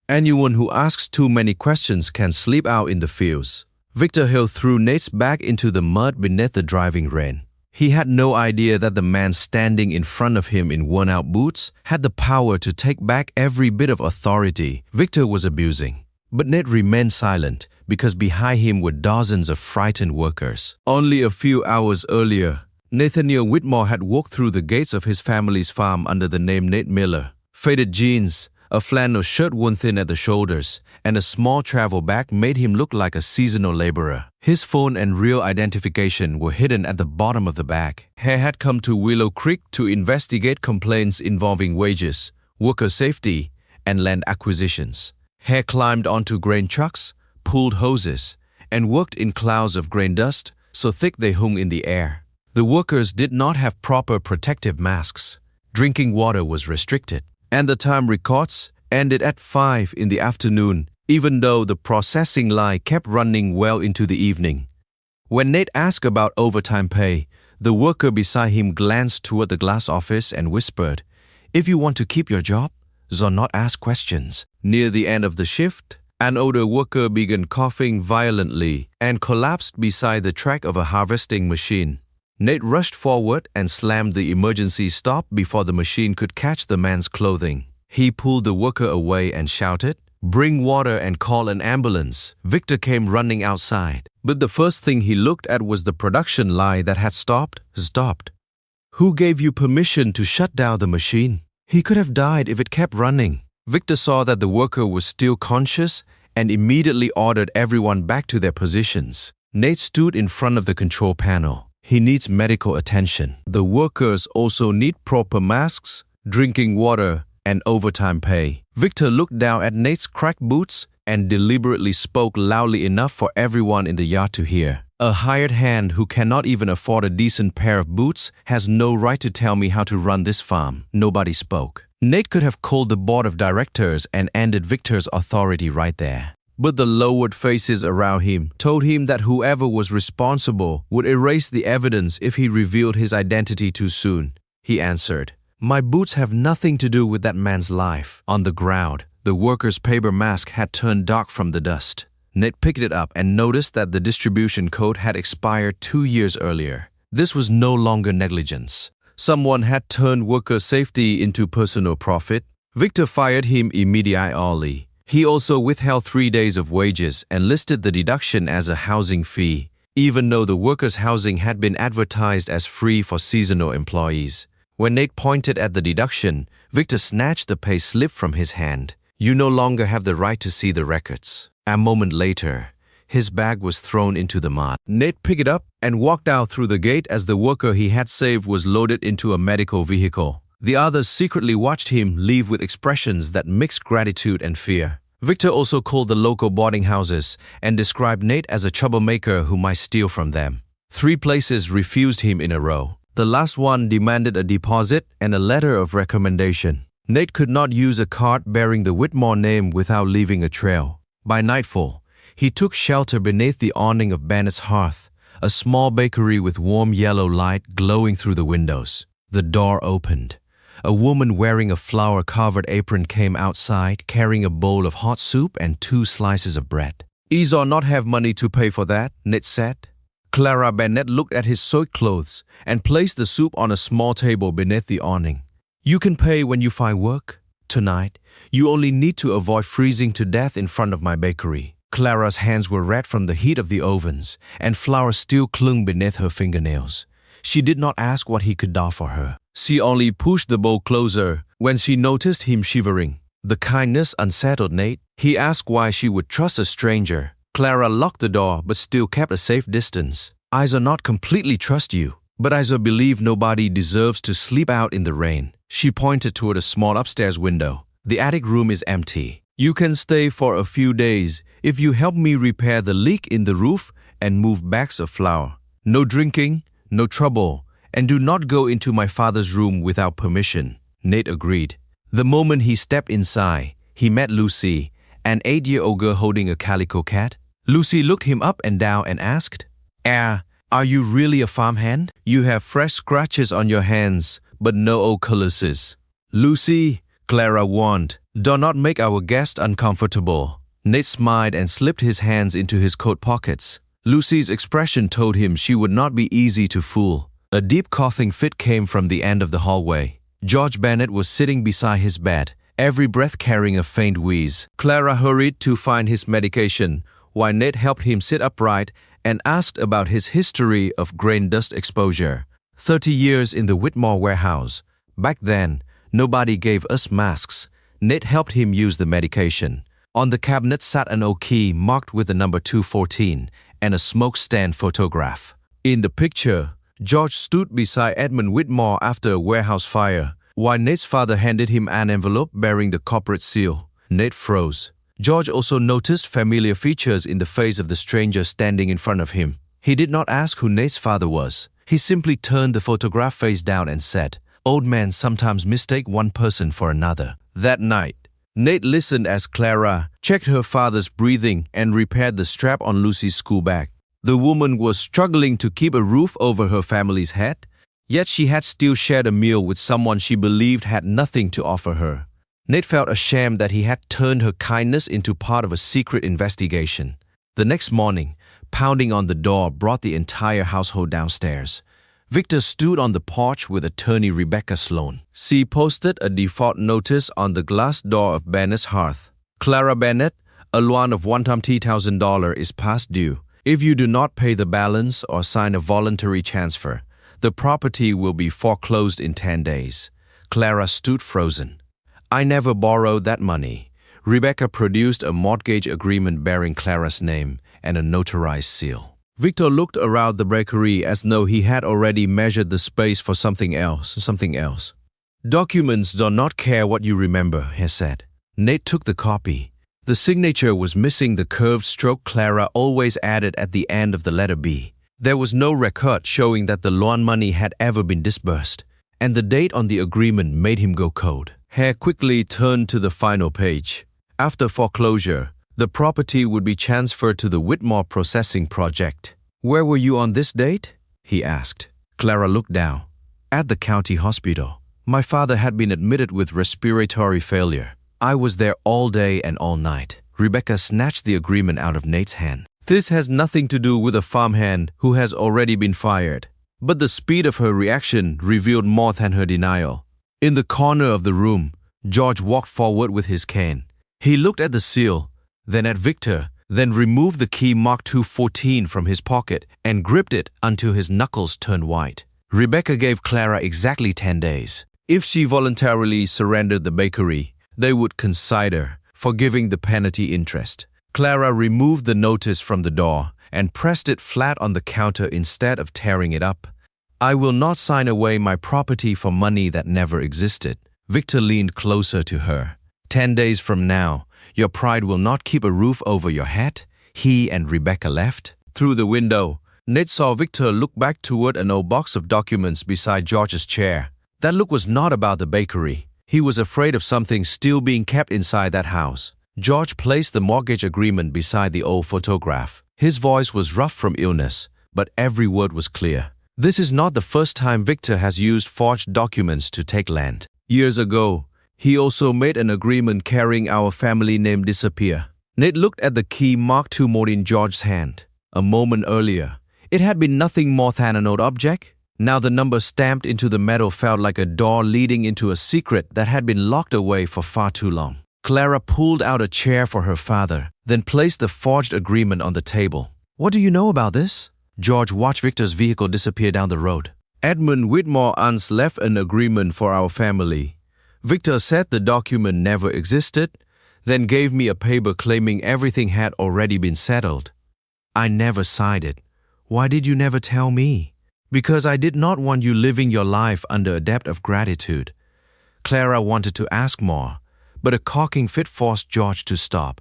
Anyone who asks too many questions can sleep out in the fields. Victor Hale threw Nate's bag into the mud beneath the driving rain. He had no idea that the man standing in front of him in worn-out boots had the power to take back every bit of authority Victor was abusing. But Nate remained silent because behind him were dozens of frightened workers. Only a few hours earlier, Nathaniel Whitmore had walked through the gates of his family's farm under the name Nate Miller. Faded jeans, a flannel shirt worn thin at the shoulders, and a small travel bag made him look like a seasonal laborer. His phone and real identification were hidden at the bottom of the bag. Hare had come to Willow Creek to investigate complaints involving wages, worker safety, and land acquisitions. Hare climbed onto grain trucks, pulled hoses, and worked in clouds of grain dust so thick they hung in the air. The workers did not have proper protective masks. Drinking water was restricted. And the time records ended at 5 in the afternoon, even though the processing line kept running well into the evening. When Nate asked about overtime pay, the worker beside him glanced toward the glass office and whispered, "If you want to keep your job, do not ask questions." Near the end of the shift, an older worker began coughing violently and collapsed beside the track of a harvesting machine. Nate rushed forward and slammed the emergency stop before the machine could catch the man's clothing. He pulled the worker away and shouted, "Bring water and call an ambulance." Victor came running outside, but the first thing he looked at was the production line that had stopped. "Who gave you permission to shut down the machine? He could have died if it kept running." Victor saw that the worker was still conscious and immediately ordered everyone back to their positions. Nate stood in front of the control panel. "He needs medical attention. The workers also need proper masks, drinking water, and overtime pay." Victor looked down at Nate's cracked boots and deliberately spoke loudly enough for everyone in the yard to hear. "A hired hand who cannot even afford a decent pair of boots has no right to tell me how to run this farm." Nobody spoke. Nate could have called the board of directors and ended Victor's authority right there. But the lowered faces around him told him that whoever was responsible would erase the evidence if he revealed his identity too soon. He answered, "My boots have nothing to do with that man's life." On the ground, the worker's paper mask had turned dark from the dust. Nate picked it up and noticed that the distribution code had expired 2 years earlier. This was no longer negligence. Someone had turned worker safety into personal profit. Victor fired him immediately. He also withheld 3 days of wages and listed the deduction as a housing fee, even though the workers' housing had been advertised as free for seasonal employees. When Nate pointed at the deduction, Victor snatched the pay slip from his hand. "You no longer have the right to see the records." A moment later, his bag was thrown into the mud. Nate picked it up and walked out through the gate as the worker he had saved was loaded into a medical vehicle. The others secretly watched him leave with expressions that mixed gratitude and fear. Victor also called the local boarding houses and described Nate as a troublemaker who might steal from them. 3 places refused him in a row. The last one demanded a deposit and a letter of recommendation. Nate could not use a card bearing the Whitmore name without leaving a trail. By nightfall, he took shelter beneath the awning of Bennett's Hearth, a small bakery with warm yellow light glowing through the windows. The door opened. A woman wearing a flower-covered apron came outside, carrying a bowl of hot soup and 2 slices of bread. "Is or not have money to pay for that," Nate said. Clara Bennett looked at his soaked clothes and placed the soup on a small table beneath the awning. "You can pay when you find work. Tonight, you only need to avoid freezing to death in front of my bakery." Clara's hands were red from the heat of the ovens, and flour still clung beneath her fingernails. She did not ask what he could do for her. She only pushed the bowl closer when she noticed him shivering. The kindness unsettled Nate. He asked why she would trust a stranger. Clara locked the door but still kept a safe distance. "I do not completely trust you, but I do believe nobody deserves to sleep out in the rain." She pointed toward a small upstairs window. "The attic room is empty. You can stay for a few days if you help me repair the leak in the roof and move bags of flour. No drinking, no trouble, and do not go into my father's room without permission." Nate agreed. The moment he stepped inside, he met Lucy, an 8-year-old girl holding a calico cat. Lucy looked him up and down and asked, Are you really a farmhand? You have fresh scratches on your hands, but no old calluses." "Lucy, Clara warned. Do not make our guest uncomfortable. Nate smiled and slipped his hands into his coat pockets. Lucy's expression told him she would not be easy to fool. A deep coughing fit came from the end of the hallway. George Bennett was sitting beside his bed, every breath carrying a faint wheeze. Clara hurried to find his medication, while Nate helped him sit upright and asked about his history of grain dust exposure. 30 years in the Whitmore warehouse. Back then, nobody gave us masks. Nate helped him use the medication. On the cabinet sat an oak key marked with the number 214 and a smoke stand photograph. In the picture, George stood beside Edmund Whitmore after a warehouse fire, while Nate's father handed him an envelope bearing the corporate seal. Nate froze. George also noticed familiar features in the face of the stranger standing in front of him. He did not ask who Nate's father was. He simply turned the photograph face down and said, "Old men sometimes mistake one person for another." That night, Nate listened as Clara checked her father's breathing and repaired the strap on Lucy's school bag. The woman was struggling to keep a roof over her family's head, yet she had still shared a meal with someone she believed had nothing to offer her. Nate felt ashamed that he had turned her kindness into part of a secret investigation. The next morning, pounding on the door brought the entire household downstairs. Victor stood on the porch with attorney Rebecca Sloan. She posted a default notice on the glass door of Bennett's Hearth. Clara Bennett, a loan of $1,000 is past due. If you do not pay the balance or sign a voluntary transfer, the property will be foreclosed in 10 days. Clara stood frozen. I never borrowed that money. Rebecca produced a mortgage agreement bearing Clara's name and a notarized seal. Victor looked around the bakery as though he had already measured the space for something else. Documents do not care what you remember, he said. Nate took the copy. The signature was missing the curved stroke Clara always added at the end of the letter B. There was no record showing that the loan money had ever been disbursed, and the date on the agreement made him go cold. Hare quickly turned to the final page. After foreclosure, the property would be transferred to the Whitmore processing project. Where were you on this date? He asked. Clara looked down. At the county hospital. My father had been admitted with respiratory failure. I was there all day and all night. Rebecca snatched the agreement out of Nate's hand. This has nothing to do with a farmhand who has already been fired. But the speed of her reaction revealed more than her denial. In the corner of the room, George walked forward with his cane. He looked at the seal, then at Victor, then removed the key marked 214 from his pocket and gripped it until his knuckles turned white. Rebecca gave Clara exactly 10 days. If she voluntarily surrendered the bakery, they would consider forgiving the penalty interest. Clara removed the notice from the door and pressed it flat on the counter instead of tearing it up. I will not sign away my property for money that never existed. Victor leaned closer to her. 10 days from now, your pride will not keep a roof over your head. He and Rebecca left. Through the window, Nate saw Victor look back toward an old box of documents beside George's chair. That look was not about the bakery. He was afraid of something still being kept inside that house. George placed the mortgage agreement beside the old photograph. His voice was rough from illness, but every word was clear. This is not the first time Victor has used forged documents to take land. Years ago, he also made an agreement carrying our family name disappear. Nate looked at the key marked 2 more in George's hand. A moment earlier, it had been nothing more than an old object. Now the number stamped into the metal felt like a door leading into a secret that had been locked away for far too long. Clara pulled out a chair for her father, then placed the forged agreement on the table. What do you know about this? George watched Victor's vehicle disappear down the road. Edmund Whitmore once left an agreement for our family. Victor said the document never existed, then gave me a paper claiming everything had already been settled. I never signed it. Why did you never tell me? Because I did not want you living your life under a debt of gratitude. Clara wanted to ask more, but a coughing fit forced George to stop.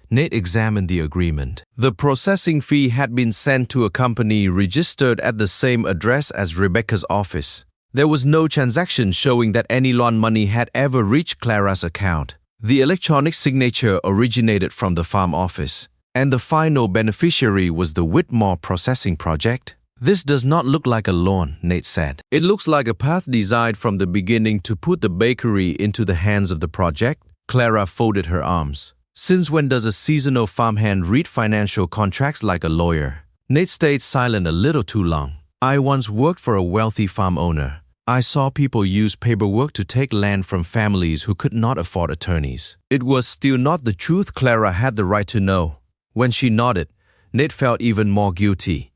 Nate examined the agreement. The processing fee had been sent to a company registered at the same address as Rebecca's office. There was no transaction showing that any loan money had ever reached Clara's account. The electronic signature originated from the farm office, and the final beneficiary was the Whitmore processing project. "This does not look like a lawn," Nate said. "It looks like a path designed from the beginning to put the bakery into the hands of the project." Clara folded her arms. "Since when does a seasonal farmhand read financial contracts like a lawyer?" Nate stayed silent a little too long. "I once worked for a wealthy farm owner. I saw people use paperwork to take land from families who could not afford attorneys." It was still not the truth Clara had the right to know. When she nodded, Nate felt even more guilty.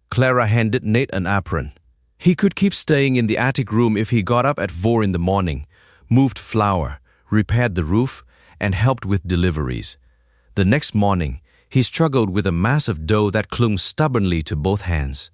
Clara handed Nate an apron. He could keep staying in the attic room if he got up at 4 in the morning, moved flour, repaired the roof, and helped with deliveries. The next morning, he struggled with a mass of dough that clung stubbornly to both hands.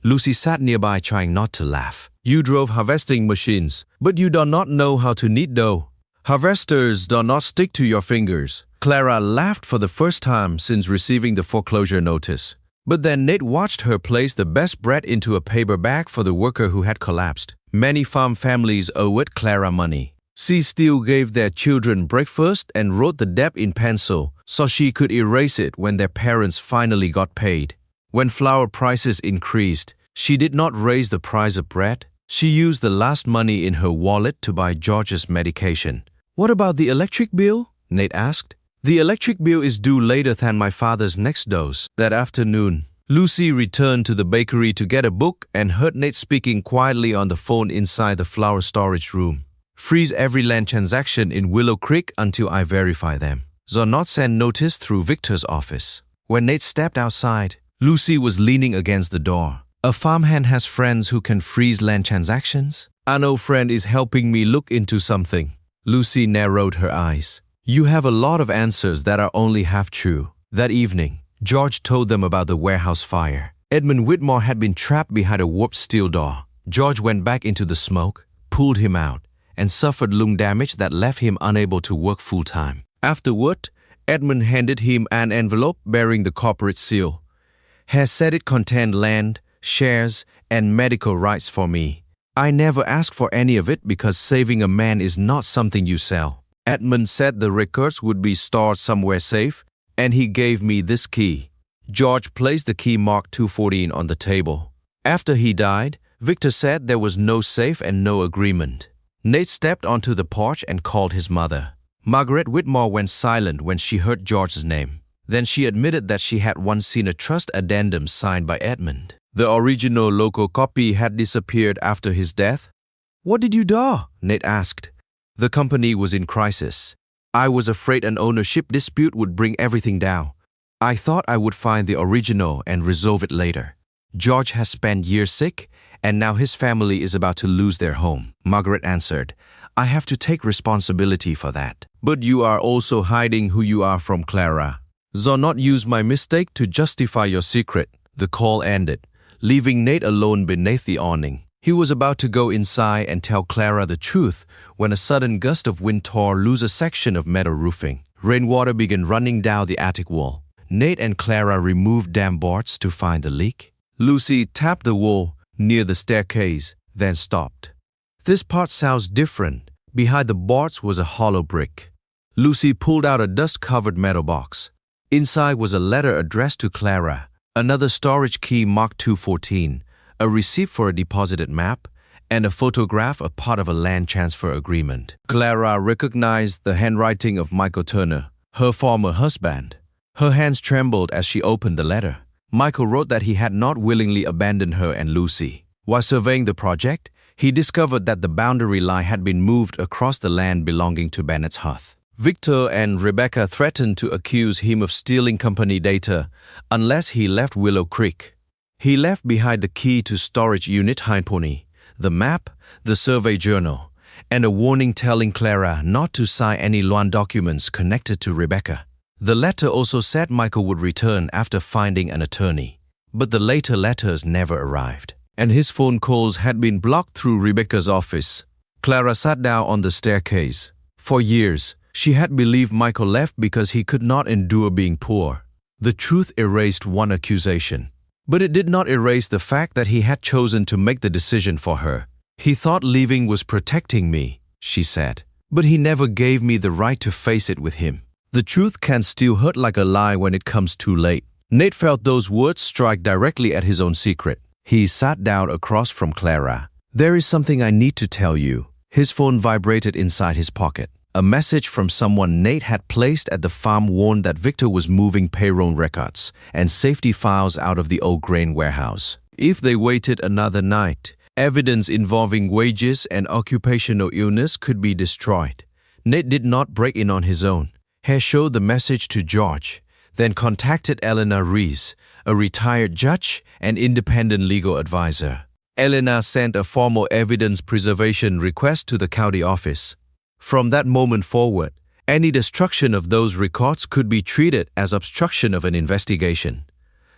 Lucy sat nearby trying not to laugh. "You drove harvesting machines, but you do not know how to knead dough. Harvesters do not stick to your fingers." Clara laughed for the first time since receiving the foreclosure notice. But then Nate watched her place the best bread into a paper bag for the worker who had collapsed. Many farm families owed Clara money. She still gave their children breakfast and wrote the debt in pencil so she could erase it when their parents finally got paid. When flour prices increased, she did not raise the price of bread. She used the last money in her wallet to buy George's medication. "What about the electric bill?" Nate asked. "The electric bill is due later than my father's next dose." That afternoon, Lucy returned to the bakery to get a book and heard Nate speaking quietly on the phone inside the flour storage room. "Freeze every land transaction in Willow Creek until I verify them. Do not send notice through Victor's office." When Nate stepped outside, Lucy was leaning against the door. "A farmhand has friends who can freeze land transactions?" "An old friend is helping me look into something." Lucy narrowed her eyes. "You have a lot of answers that are only half true." That evening, George told them about the warehouse fire. Edmund Whitmore had been trapped behind a warped steel door. George went back into the smoke, pulled him out, and suffered lung damage that left him unable to work full-time. Afterward, Edmund handed him an envelope bearing the corporate seal. "Has said it contained land, shares, and medical rights for me. I never asked for any of it because saving a man is not something you sell." Edmund said the records would be stored somewhere safe, and he gave me this key. George placed the key marked 214 on the table. After he died, Victor said there was no safe and no agreement. Nate stepped onto the porch and called his mother. Margaret Whitmore went silent when she heard George's name. Then she admitted that she had once seen a trust addendum signed by Edmund. The original local copy had disappeared after his death. "What did you do?" Nate asked. "The company was in crisis. I was afraid an ownership dispute would bring everything down. I thought I would find the original and resolve it later. George has spent years sick, and now his family is about to lose their home." Margaret answered, "I have to take responsibility for that." "But you are also hiding who you are from Clara. Do not use my mistake to justify your secret." The call ended, leaving Nate alone beneath the awning. He was about to go inside and tell Clara the truth when a sudden gust of wind tore loose a section of metal roofing. Rainwater began running down the attic wall. Nate and Clara removed dam boards to find the leak. Lucy tapped the wall near the staircase, then stopped. "This part sounds different." Behind the boards was a hollow brick. Lucy pulled out a dust-covered metal box. Inside was a letter addressed to Clara, another storage key marked 214, a receipt for a deposited map, and a photograph of part of a land transfer agreement. Clara recognized the handwriting of Michael Turner, her former husband. Her hands trembled as she opened the letter. Michael wrote that he had not willingly abandoned her and Lucy. While surveying the project, he discovered that the boundary line had been moved across the land belonging to Bennett's Hearth. Victor and Rebecca threatened to accuse him of stealing company data unless he left Willow Creek. He left behind the key to storage unit Hindpony, the map, the survey journal, and a warning telling Clara not to sign any loan documents connected to Rebecca. The letter also said Michael would return after finding an attorney. But the later letters never arrived, and his phone calls had been blocked through Rebecca's office. Clara sat down on the staircase. For years, she had believed Michael left because he could not endure being poor. The truth erased one accusation. But it did not erase the fact that he had chosen to make the decision for her. "He thought leaving was protecting me," she said. "But he never gave me the right to face it with him." The truth can still hurt like a lie when it comes too late. Nate felt those words strike directly at his own secret. He sat down across from Clara. "There is something I need to tell you." His phone vibrated inside his pocket. A message from someone Nate had placed at the farm warned that Victor was moving payroll records and safety files out of the old grain warehouse. If they waited another night, evidence involving wages and occupational illness could be destroyed. Nate did not break in on his own. He showed the message to George, then contacted Eleanor Rees, a retired judge and independent legal advisor. Eleanor sent a formal evidence preservation request to the county office. From that moment forward, any destruction of those records could be treated as obstruction of an investigation.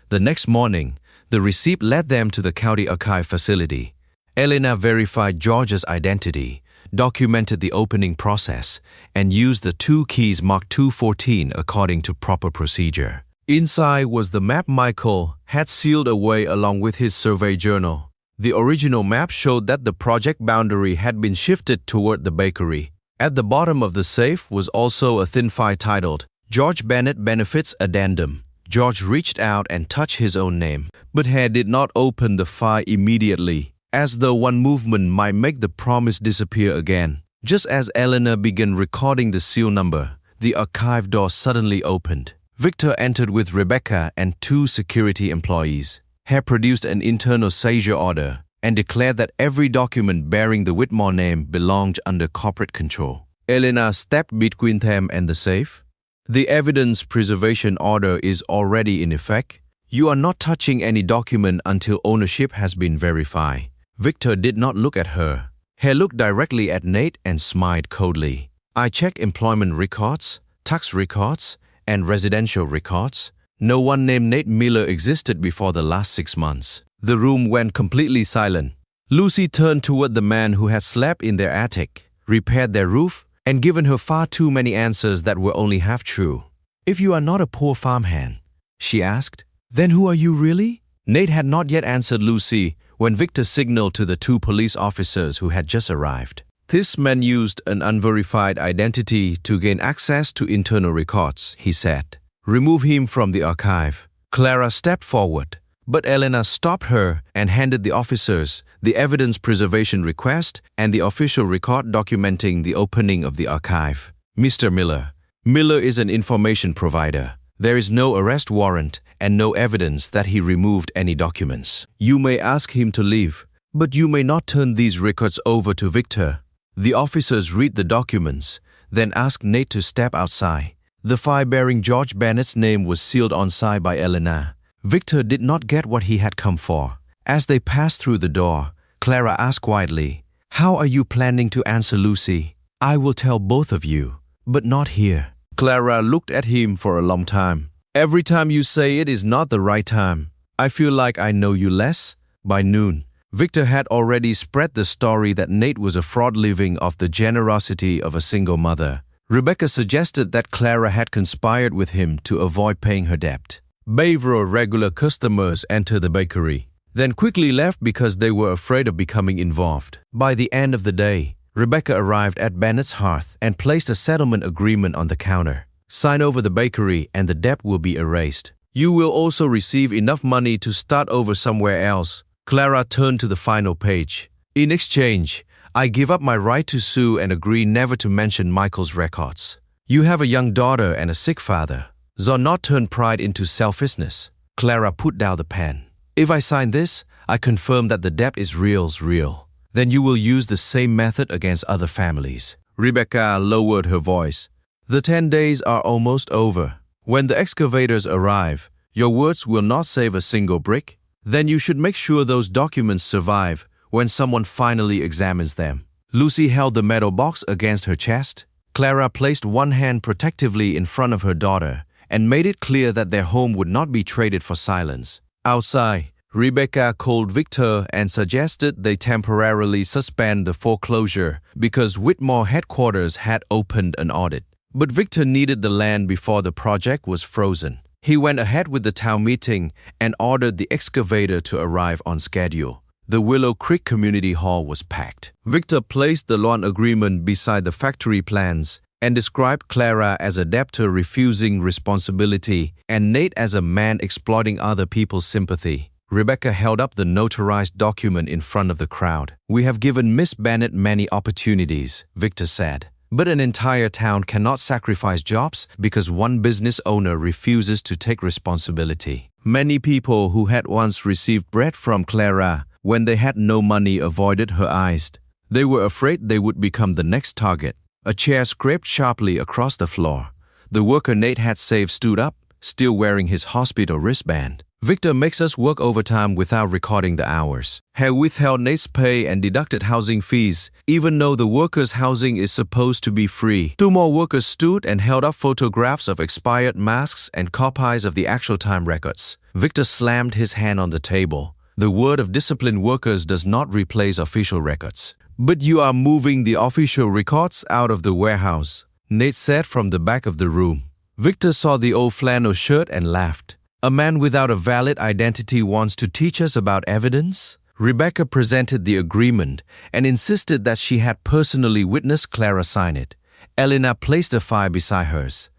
The next morning, the receipt led them to the county archive facility. Eleanor verified George's identity, documented the opening process, and used the 2 keys marked 214 according to proper procedure. Inside was the map Michael had sealed away along with his survey journal. The original map showed that the project boundary had been shifted toward the bakery. At the bottom of the safe was also a thin file titled, "George Bennett Benefits Addendum." George reached out and touched his own name, but he did not open the file immediately, as though one movement might make the promise disappear again. Just as Eleanor began recording the seal number, the archive door suddenly opened. Victor entered with Rebecca and 2 security employees. He produced an internal seizure order and declared that every document bearing the Whitmore name belonged under corporate control. Eleanor stepped between them and the safe. "The evidence preservation order is already in effect. You are not touching any document until ownership has been verified." Victor did not look at her. He looked directly at Nate and smiled coldly. "I checked employment records, tax records, and residential records. No one named Nate Miller existed before the last 6 months." The room went completely silent. Lucy turned toward the man who had slept in their attic, repaired their roof, and given her far too many answers that were only half true. "If you are not a poor farmhand," she asked, "then who are you really?" Nate had not yet answered Lucy when Victor signaled to the 2 police officers who had just arrived. "This man used an unverified identity to gain access to internal records," he said. "Remove him from the archive." Clara stepped forward, but Eleanor stopped her and handed the officers the evidence preservation request and the official record documenting the opening of the archive. "Mr. Miller. Miller is an information provider. There is no arrest warrant and no evidence that he removed any documents. You may ask him to leave, but you may not turn these records over to Victor." The officers read the documents, then asked Nate to step outside. The file bearing George Bennett's name was sealed on-site by Eleanor. Victor did not get what he had come for. As they passed through the door, Clara asked quietly, "How are you planning to answer Lucy?" "I will tell both of you, but not here." Clara looked at him for a long time. "Every time you say it is not the right time, I feel like I know you less." By noon, Victor had already spread the story that Nate was a fraud living off the generosity of a single mother. Rebecca suggested that Clara had conspired with him to avoid paying her debt. Several regular customers entered the bakery, then quickly left because they were afraid of becoming involved. By the end of the day, Rebecca arrived at Bennett's Hearth and placed a settlement agreement on the counter. "Sign over the bakery and the debt will be erased. You will also receive enough money to start over somewhere else." Clara turned to the final page. "In exchange, I give up my right to sue and agree never to mention Michael's records. You have a young daughter and a sick father. So not turn pride into selfishness." Clara put down the pen. "If I sign this, I confirm that the debt is real. Then you will use the same method against other families." Rebecca lowered her voice. "The 10 days are almost over. When the excavators arrive, your words will not save a single brick. Then you should make sure those documents survive when someone finally examines them." Lucy held the metal box against her chest. Clara placed one hand protectively in front of her daughter and made it clear that their home would not be traded for silence. Outside, Rebecca called Victor and suggested they temporarily suspend the foreclosure because Whitmore headquarters had opened an audit. But Victor needed the land before the project was frozen. He went ahead with the town meeting and ordered the excavator to arrive on schedule. The Willow Creek Community Hall was packed. Victor placed the loan agreement beside the factory plans and described Clara as a debtor refusing responsibility and Nate as a man exploiting other people's sympathy. Rebecca held up the notarized document in front of the crowd. "We have given Miss Bennett many opportunities," Victor said. "But an entire town cannot sacrifice jobs because one business owner refuses to take responsibility." Many people who had once received bread from Clara when they had no money avoided her eyes. They were afraid they would become the next target. A chair scraped sharply across the floor. The worker Nate had saved stood up, still wearing his hospital wristband. "Victor makes us work overtime without recording the hours. Hale withheld Nate's pay and deducted housing fees, even though the workers' housing is supposed to be free." Two more workers stood and held up photographs of expired masks and copies of the actual time records. Victor slammed his hand on the table. "The word of disciplined workers does not replace official records." "But you are moving the official records out of the warehouse," Nate said from the back of the room. Victor saw the old flannel shirt and laughed. "A man without a valid identity wants to teach us about evidence?" Rebecca presented the agreement and insisted that she had personally witnessed Clara sign it. Elena placed a file beside hers.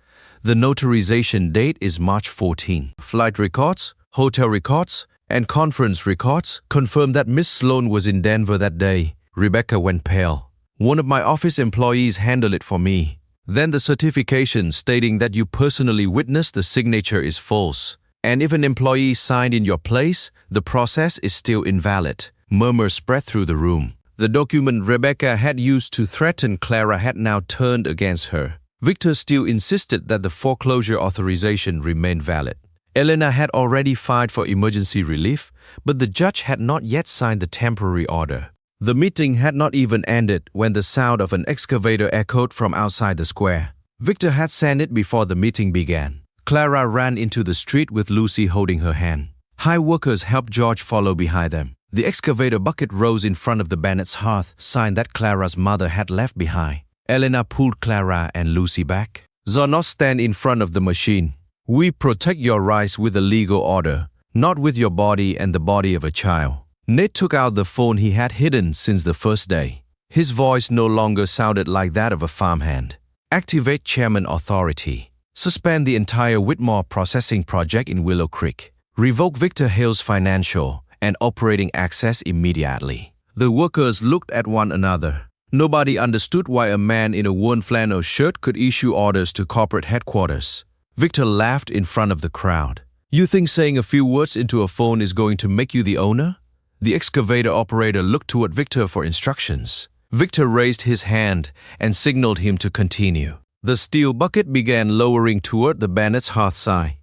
"The notarization date is March 14. Flight records, hotel records, and conference records confirm that Miss Sloan was in Denver that day." Rebecca went pale. "One of my office employees handled it for me." "Then the certification stating that you personally witnessed the signature is false. And if an employee signed in your place, the process is still invalid." Murmurs spread through the room. The document Rebecca had used to threaten Clara had now turned against her. Victor still insisted that the foreclosure authorization remained valid. Elena had already filed for emergency relief, but the judge had not yet signed the temporary order. The meeting had not even ended when the sound of an excavator echoed from outside the square. Victor had sent it before the meeting began. Clara ran into the street with Lucy holding her hand. High workers helped George follow behind them. The excavator bucket rose in front of the Bennett's hearth, sign that Clara's mother had left behind. Elena pulled Clara and Lucy back. "Do not stand in front of the machine. We protect your rights with a legal order, not with your body and the body of a child." Nate took out the phone he had hidden since the first day. His voice no longer sounded like that of a farmhand. "Activate chairman authority. Suspend the entire Whitmore processing project in Willow Creek. Revoke Victor Hale's financial and operating access immediately." The workers looked at one another. Nobody understood why a man in a worn flannel shirt could issue orders to corporate headquarters. Victor laughed in front of the crowd. "You think saying a few words into a phone is going to make you the owner?" The excavator operator looked toward Victor for instructions. Victor raised his hand and signaled him to continue. The steel bucket began lowering toward the Bennett's hearth side.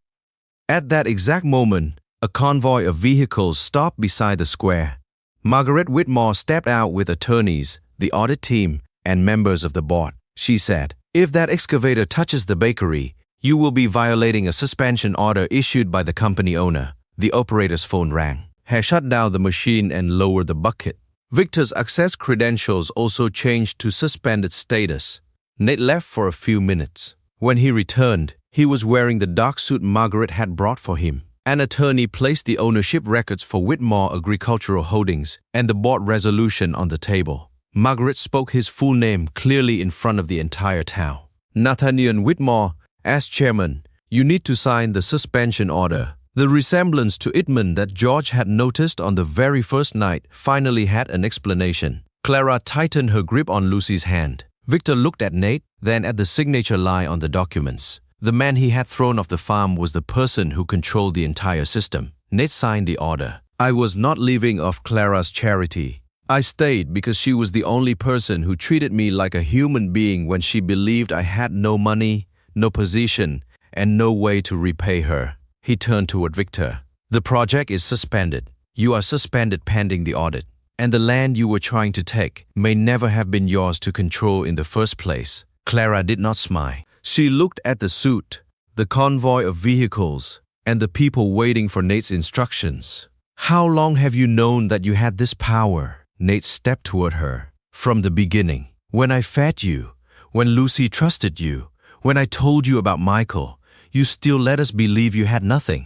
At that exact moment, a convoy of vehicles stopped beside the square. Margaret Whitmore stepped out with attorneys, the audit team, and members of the board. She said, "If that excavator touches the bakery, you will be violating a suspension order issued by the company owner." The operator's phone rang. Hale shut down the machine and lowered the bucket. Victor's access credentials also changed to suspended status. Nate left for a few minutes. When he returned, he was wearing the dark suit Margaret had brought for him. An attorney placed the ownership records for Whitmore Agricultural Holdings and the board resolution on the table. Margaret spoke his full name clearly in front of the entire town. "Nathaniel Whitmore, as chairman, you need to sign the suspension order." The resemblance to Edmund that George had noticed on the very first night finally had an explanation. Clara tightened her grip on Lucy's hand. Victor looked at Nate, then at the signature line on the documents. The man he had thrown off the farm was the person who controlled the entire system. Nate signed the order. "I was not living off Clara's charity. I stayed because she was the only person who treated me like a human being when she believed I had no money, no position, and no way to repay her." He turned toward Victor. "The project is suspended. You are suspended pending the audit. And the land you were trying to take may never have been yours to control in the first place." Clara did not smile. She looked at the suit, the convoy of vehicles, and the people waiting for Nate's instructions. "How long have you known that you had this power?" Nate stepped toward her. "From the beginning. When I fed you, when Lucy trusted you, when I told you about Michael, you still let us believe you had nothing.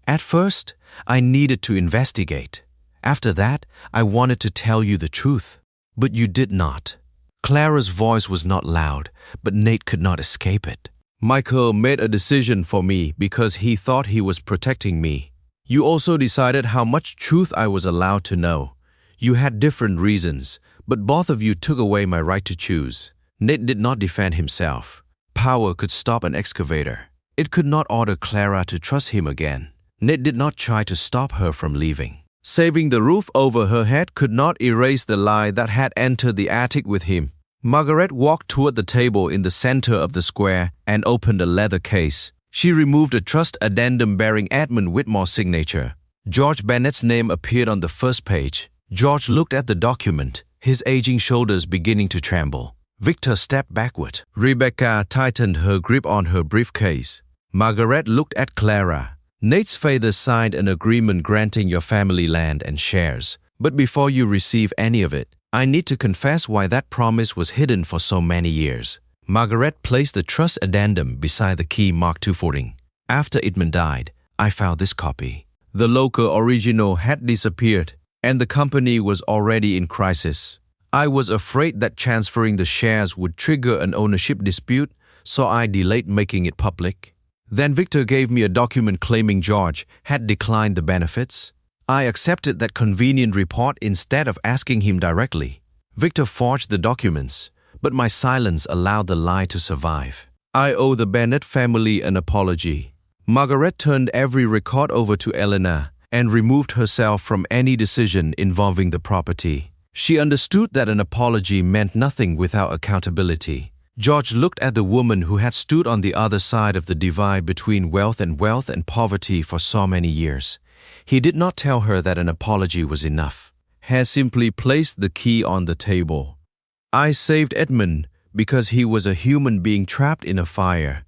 At first, I needed to investigate. After that, I wanted to tell you the truth, but you did not." Clara's voice was not loud, but Nate could not escape it. "Michael made a decision for me because he thought he was protecting me. You also decided how much truth I was allowed to know. You had different reasons, but both of you took away my right to choose. Nate did not defend himself. Power could stop an excavator. It could not order Clara to trust him again. Nate did not try to stop her from leaving. Saving the roof over her head could not erase the lie that had entered the attic with him. Margaret walked toward the table in the center of the square and opened a leather case. She removed a trust addendum bearing Edmund Whitmore's signature. George Bennett's name appeared on the first page. George looked at the document, his aging shoulders beginning to tremble. Victor stepped backward. Rebecca tightened her grip on her briefcase. Margaret looked at Clara. Nate's father signed an agreement granting your family land and shares. But before you receive any of it, I need to confess why that promise was hidden for so many years. Margaret placed the trust addendum beside the key marked 214. After Edmund died, I found this copy. The local original had disappeared, and the company was already in crisis. I was afraid that transferring the shares would trigger an ownership dispute, so I delayed making it public. Then Victor gave me a document claiming George had declined the benefits. I accepted that convenient report instead of asking him directly. Victor forged the documents, but my silence allowed the lie to survive. I owe the Bennett family an apology. Margaret turned every record over to Eleanor and removed herself from any decision involving the property. She understood that an apology meant nothing without accountability. George looked at the woman who had stood on the other side of the divide between wealth and poverty for so many years. He did not tell her that an apology was enough. He simply placed the key on the table. I saved Edmund because he was a human being trapped in a fire.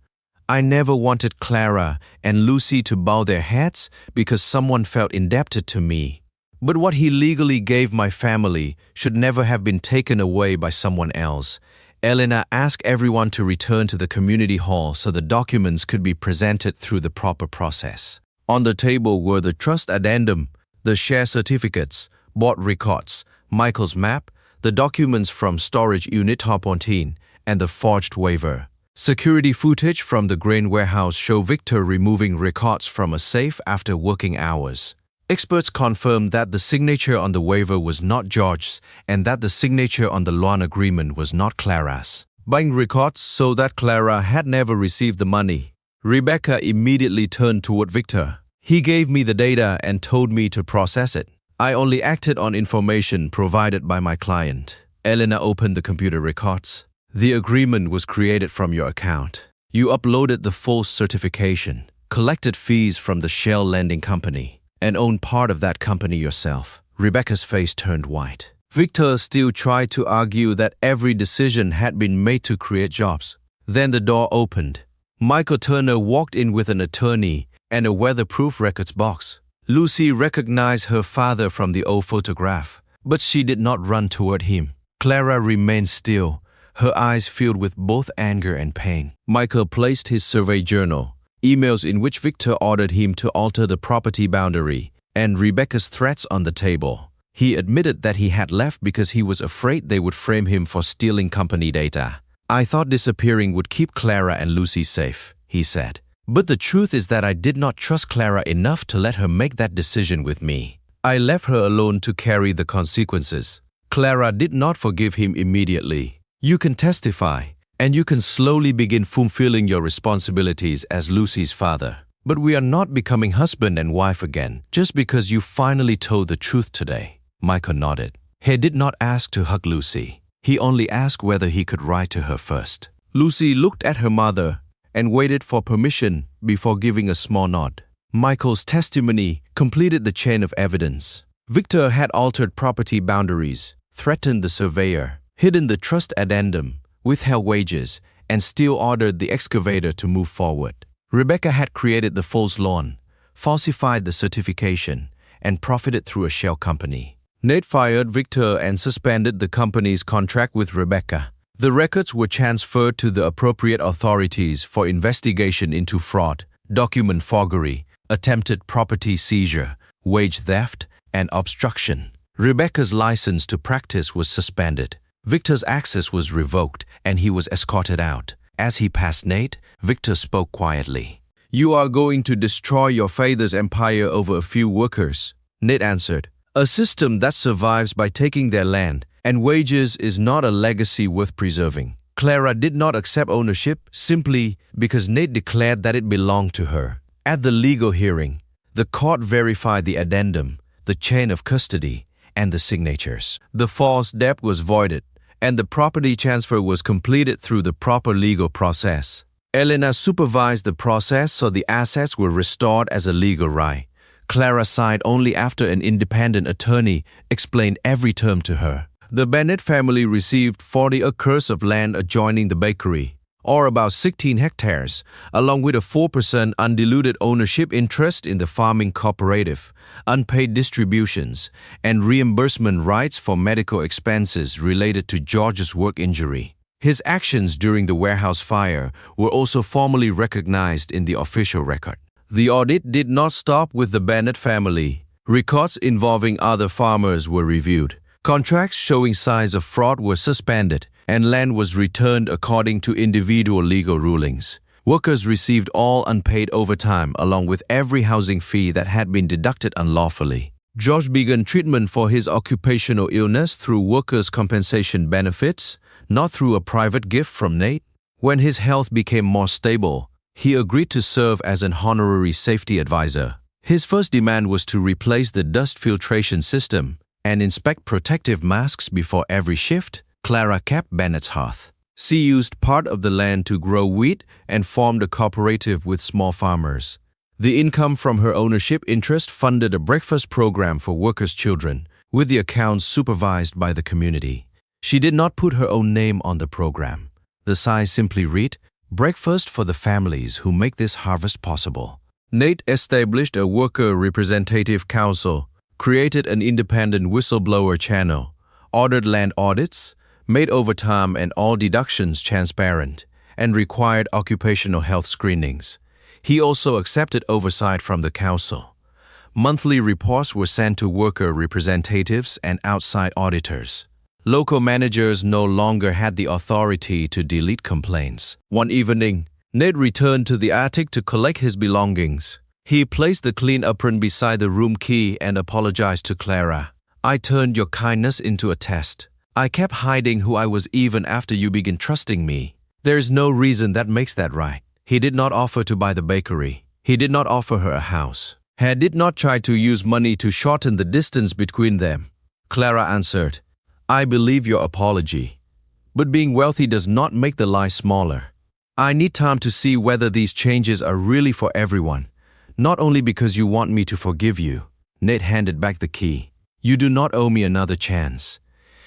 I never wanted Clara and Lucy to bow their heads because someone felt indebted to me. But what he legally gave my family should never have been taken away by someone else. Eleanor asked everyone to return to the community hall so the documents could be presented through the proper process. On the table were the trust addendum, the share certificates, board records, Michael's map, the documents from storage unit top 14, and the forged waiver. Security footage from the grain warehouse show Victor removing records from a safe after working hours. Experts confirmed that the signature on the waiver was not George's and that the signature on the loan agreement was not Clara's. Bank records so that Clara had never received the money. Rebecca immediately turned toward Victor. He gave me the data and told me to process it. I only acted on information provided by my client. Eleanor opened the computer records. The agreement was created from your account. You uploaded the full certification, collected fees from the shell lending company, and owned part of that company yourself. Rebecca's face turned white. Victor still tried to argue that every decision had been made to create jobs. Then the door opened. Michael Turner walked in with an attorney and a weatherproof records box. Lucy recognized her father from the old photograph, but she did not run toward him. Clara remained still, her eyes filled with both anger and pain. Michael placed his survey journal, emails in which Victor ordered him to alter the property boundary, and Rebecca's threats on the table. He admitted that he had left because he was afraid they would frame him for stealing company data. I thought disappearing would keep Clara and Lucy safe, he said. But the truth is that I did not trust Clara enough to let her make that decision with me. I left her alone to carry the consequences. Clara did not forgive him immediately. You can testify, and you can slowly begin fulfilling your responsibilities as Lucy's father. But we are not becoming husband and wife again just because you finally told the truth today. Michael nodded. He did not ask to hug Lucy. He only asked whether he could write to her first. Lucy looked at her mother and waited for permission before giving a small nod. Michael's testimony completed the chain of evidence. Victor had altered property boundaries, threatened the surveyor, hidden the trust addendum, withheld wages, and still ordered the excavator to move forward. Rebecca had created the false loan, falsified the certification, and profited through a shell company. Nate fired Victor and suspended the company's contract with Rebecca. The records were transferred to the appropriate authorities for investigation into fraud, document forgery, attempted property seizure, wage theft, and obstruction. Rebecca's license to practice was suspended. Victor's access was revoked, and he was escorted out. As he passed Nate, Victor spoke quietly. "You are going to destroy your father's empire over a few workers," Nate answered. "A system that survives by taking their land and wages is not a legacy worth preserving." Clara did not accept ownership simply because Nate declared that it belonged to her. At the legal hearing, the court verified the addendum, the chain of custody, and the signatures. The false debt was voided, and the property transfer was completed through the proper legal process. Elena supervised the process so the assets were restored as a legal right. Clara signed only after an independent attorney explained every term to her. The Bennett family received 40 acres of land adjoining the bakery, or about 16 hectares, along with a 4% undiluted ownership interest in the farming cooperative, unpaid distributions, and reimbursement rights for medical expenses related to George's work injury. His actions during the warehouse fire were also formally recognized in the official record. The audit did not stop with the Bennett family. Records involving other farmers were reviewed. Contracts showing signs of fraud were suspended, and land was returned according to individual legal rulings. Workers received all unpaid overtime along with every housing fee that had been deducted unlawfully. George began treatment for his occupational illness through workers' compensation benefits, not through a private gift from Nate. When his health became more stable, he agreed to serve as an honorary safety advisor. His first demand was to replace the dust filtration system and inspect protective masks before every shift. Clara kept Bennett's Hearth. She used part of the land to grow wheat and formed a cooperative with small farmers. The income from her ownership interest funded a breakfast program for workers' children, with the accounts supervised by the community. She did not put her own name on the program. The sign simply read, "Breakfast for the families who make this harvest possible." Nate established a worker representative council, created an independent whistleblower channel, ordered land audits, made overtime and all deductions transparent, and required occupational health screenings. He also accepted oversight from the council. Monthly reports were sent to worker representatives and outside auditors. Local managers no longer had the authority to delete complaints. One evening, Nate returned to the attic to collect his belongings. He placed the clean apron beside the room key and apologized to Clara. "I turned your kindness into a test. I kept hiding who I was even after you began trusting me. There is no reason that makes that right." He did not offer to buy the bakery. He did not offer her a house. He did not try to use money to shorten the distance between them. Clara answered, "I believe your apology, but being wealthy does not make the lie smaller. I need time to see whether these changes are really for everyone, not only because you want me to forgive you." Nate handed back the key. "You do not owe me another chance."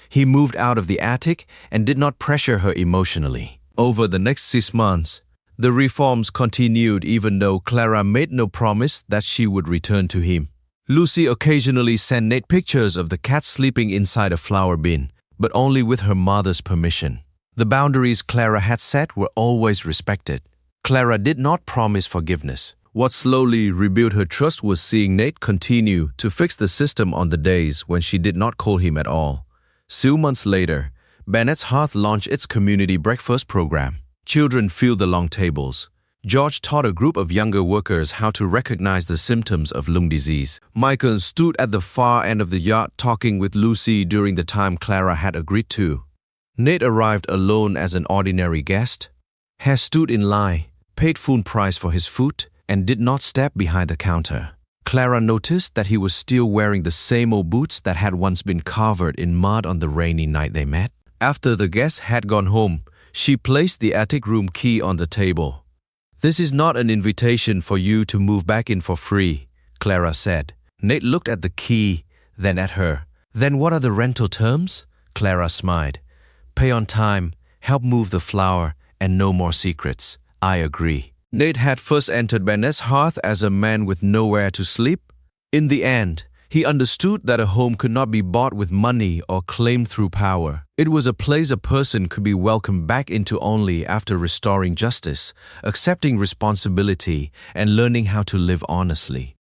He moved out of the attic and did not pressure her emotionally. Over the next 6 months, the reforms continued even though Clara made no promise that she would return to him. Lucy occasionally sent Nate pictures of the cat sleeping inside a flower bin, but only with her mother's permission. The boundaries Clara had set were always respected. Clara did not promise forgiveness. What slowly rebuilt her trust was seeing Nate continue to fix the system on the days when she did not call him at all. 2 months later, Bennett's Hearth launched its community breakfast program. Children filled the long tables. George taught a group of younger workers how to recognize the symptoms of lung disease. Michael stood at the far end of the yard talking with Lucy during the time Clara had agreed to. Nate arrived alone as an ordinary guest. He stood in line, paid full price for his food, and did not step behind the counter. Clara noticed that he was still wearing the same old boots that had once been covered in mud on the rainy night they met. After the guests had gone home, she placed the attic room key on the table. "This is not an invitation for you to move back in for free," Clara said. Nate looked at the key, then at her. "Then what are the rental terms?" Clara smiled. "Pay on time, help move the flour, and no more secrets." "I agree." Nate had first entered Bennett's Hearth as a man with nowhere to sleep. In the end, he understood that a home could not be bought with money or claimed through power. It was a place a person could be welcomed back into only after restoring justice, accepting responsibility, and learning how to live honestly.